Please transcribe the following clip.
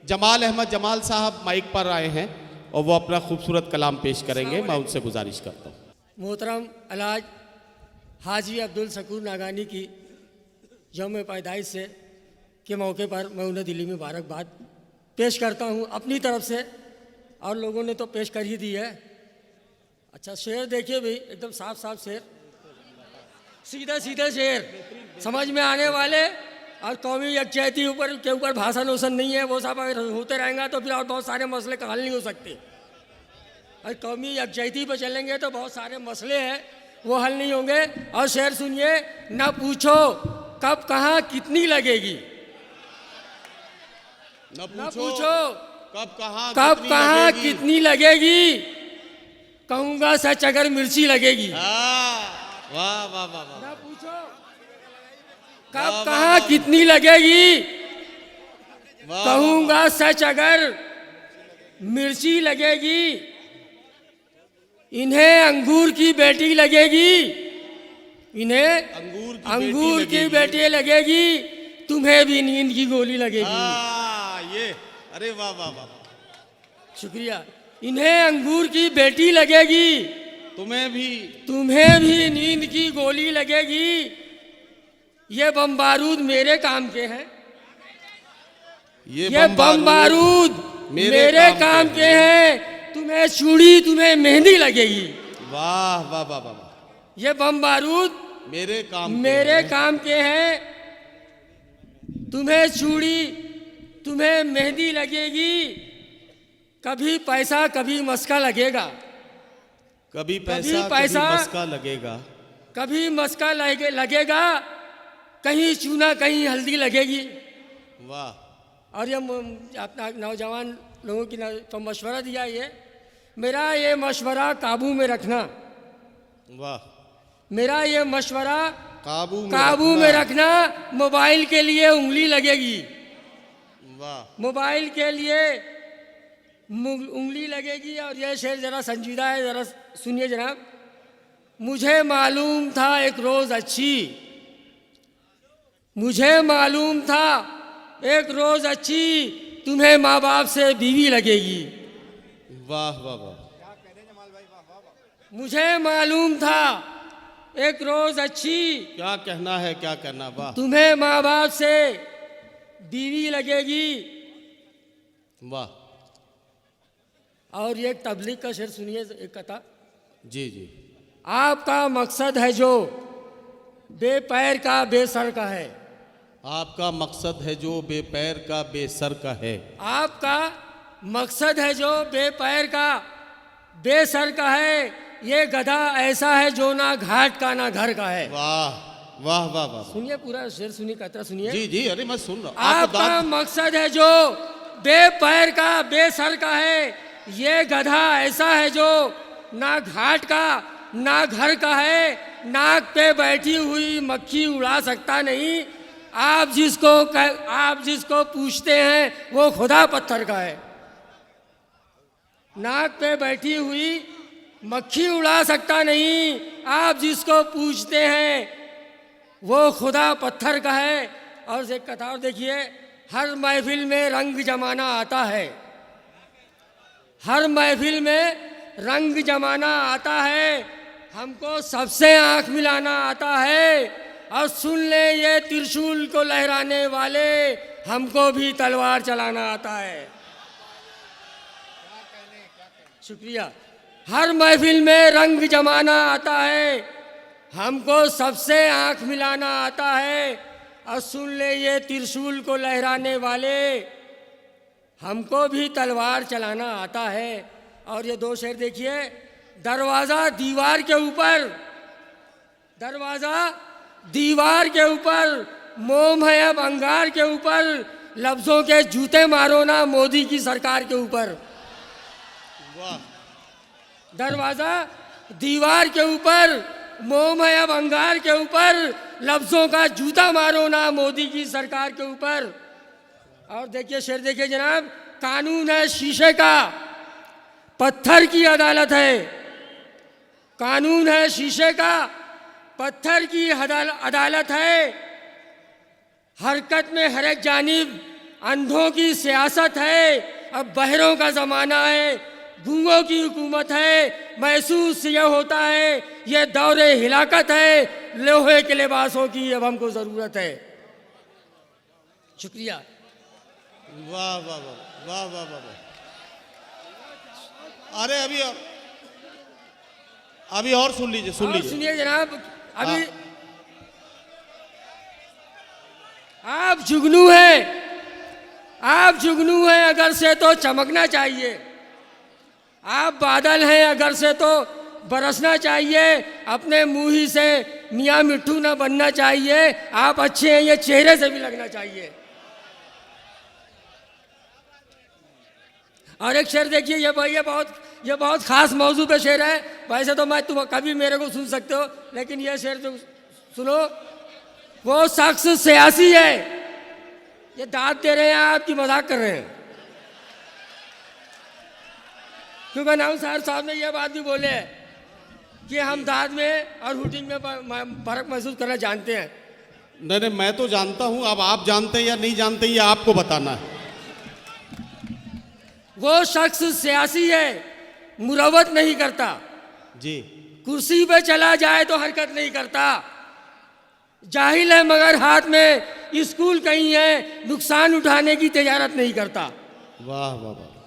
जमाल अहमद जमाल साहब माइक पर आए हैं और वो अपना खूबसूरत कलाम पेश करेंगे। मैं उनसे गुजारिश करता हूँ। मोहतरम अलाज हाजी अब्दुल शकूर नागानी की यौम पैदाइश से के मौके पर मैं उन्हें दिल्ली में मुबारकबाद पेश करता हूँ अपनी तरफ से, और लोगों ने तो पेश कर ही दी है। अच्छा शेर देखिए भाई, एकदम साफ साफ शेर, सीधे सीधे शेर, समझ में आने वाले, और कौमी यकजहती के ऊपर भाषण वोषण नहीं है। वो सब अगर होते रहेंगे तो फिर और बहुत सारे मसले का हल नहीं हो सकते। और कौमी यकजहती पर चलेंगे तो बहुत सारे मसले हैं वो हल नहीं होंगे। और शेर सुनिए, ना पूछो कब कहाँ कितनी लगेगी, न पूछो कब कहाँ कितनी लगेगी, कहूँगा सच अगर मिर्ची लगेगी। वाह वाह वाह वाह। ना पूछो कब कहाँ कितनी लगेगी, कहूँगा सच अगर मिर्ची लगेगी। इन्हें अंगूर की बेटी लगेगी, इन्हें अंगूर की बेटी लगेगी, तुम्हें भी नींद की गोली लगेगी। ये अरे वाह वाह वाह, शुक्रिया। इन्हें अंगूर की बेटी लगेगी, तुम्हें भी नींद की गोली लगेगी। ये बम बारूद मेरे काम के हैं, ये बम बारूद मेरे काम के हैं, तुम्हें चूड़ी तुम्हें मेहंदी लगेगी। वाह वाह वाह वाह। ये बम बारूद मेरे काम के हैं, तुम्हें चूड़ी तुम्हें मेहंदी लगेगी। कभी पैसा कभी मस्का लगेगा, कभी पैसा मस्का लगेगा, कभी मस्का लगेगा, कहीं चूना कहीं हल्दी लगेगी। वाह। और ये अपना नौजवान लोगों की तो मशवरा दिया, मेरा ये मशवरा काबू में रखना। वाह। मेरा ये मशवरा काबू में रखना, मोबाइल के लिए उंगली लगेगी। वाह। मोबाइल के लिए उंगली लगेगी। और ये शेर जरा संजीदा है, जरा सुनिए जनाब। मुझे मालूम था एक रोज अच्छी, मुझे मालूम था एक रोज अच्छी, तुम्हें माँ बाप से बीवी लगेगी। वाह वाह वाह। मुझे मालूम था एक रोज अच्छी, क्या कहना है, क्या कहना। वाह। तुम्हें माँ बाप से बीवी लगेगी। वाह। और ये तबलीग का शेर सुनिए, एक कथा। जी जी। आपका मकसद है जो बेपैर का बेसर का है, आपका मकसद है जो बेपैर का बेसर का है, आपका मकसद है जो बेपैर का बेसर का है। ये गधा ऐसा है जो ना घाट का ना घर का है। वाह वाह वाह वाह। सुनिए पूरा शेर, सुनिए कतरा सुनिए। जी जी, अरे मैं सुन रहा हूँ। आपका मकसद है जो बेपैर का बेसर का है, ये गधा ऐसा है जो ना घाट का ना घर का है, नाक पे बैठी हुई मक्खी उड़ा सकता नहीं। आप जिसको पूछते हैं वो खुदा पत्थर का है। नाक पे बैठी हुई मक्खी उड़ा सकता नहीं, आप जिसको पूछते हैं वो खुदा पत्थर का है। और एक कथा और देखिए, हर महफिल में रंग जमाना आता है, हर महफिल में रंग जमाना आता है, हमको सबसे आंख मिलाना आता है। और सुन ले ये त्रिशूल को लहराने वाले, हमको भी तलवार चलाना आता है। शुक्रिया। हर महफिल में रंग जमाना आता है, हमको सबसे आंख मिलाना आता है। और सुन ले ये त्रिशूल को लहराने वाले, हमको भी तलवार चलाना आता है। और ये दो शेर देखिए। दरवाज़ा दीवार के ऊपर, दरवाज़ा दीवार के ऊपर, मोम है अब अंगार के ऊपर, लफ्ज़ों के जूते मारो ना मोदी की सरकार के ऊपर। वाह। दरवाज़ा दीवार के ऊपर, मोम है अब अंगार के ऊपर, लफ्जों का जूता मारो ना मोदी की सरकार के ऊपर। और देखिए शेर, देखिए जनाब, कानून है शीशे का, पत्थर की अदालत है। कानून है शीशे का, पत्थर की अदालत है। हरकत में हर एक जानिब अंधों की सियासत है। अब बहरों का ज़माना है, गूंगों की हुकूमत है। महसूस ये होता है ये दौरे हिलाकत है। लोहे के लिबासों की अब हमको ज़रूरत है। शुक्रिया। वाह वाह वाह वाह वाह वाह वाह। अरे अभी और सुन लीजिए, सुन लीजिए। सुनिए जनाब, अभी आप जुगनू हैं, आप जुगनू हैं, अगर से तो चमकना चाहिए। आप बादल हैं, अगर से तो बरसना चाहिए। अपने मुंह ही से मियाँ मिट्ठू ना बनना चाहिए। आप अच्छे हैं, ये चेहरे से भी लगना चाहिए। और एक शेर देखिए, ये बहुत खास मौजू पे शेर है। वैसे तो तुम कभी मेरे को सुन सकते हो, लेकिन ये शेर तो सुनो। वो शख्स सियासी है, ये दाद दे रहे हैं आपकी मजाक कर रहे हैं। क्योंकि नाउन साहब ने यह बात भी बोले है कि हम दाद में और हुटिंग में फर्क महसूस करना जानते हैं। नहीं नहीं, मैं तो जानता हूं। अब आप जानते हैं या नहीं जानते, ये आपको बताना है। वो शख्स सियासी है, मुरवत नहीं करता जी। कुर्सी पे चला जाए तो हरकत नहीं करता। जाहिल है मगर हाथ में स्कूल कहीं है, नुकसान उठाने की तजारत नहीं करता। वाह वाह वाह।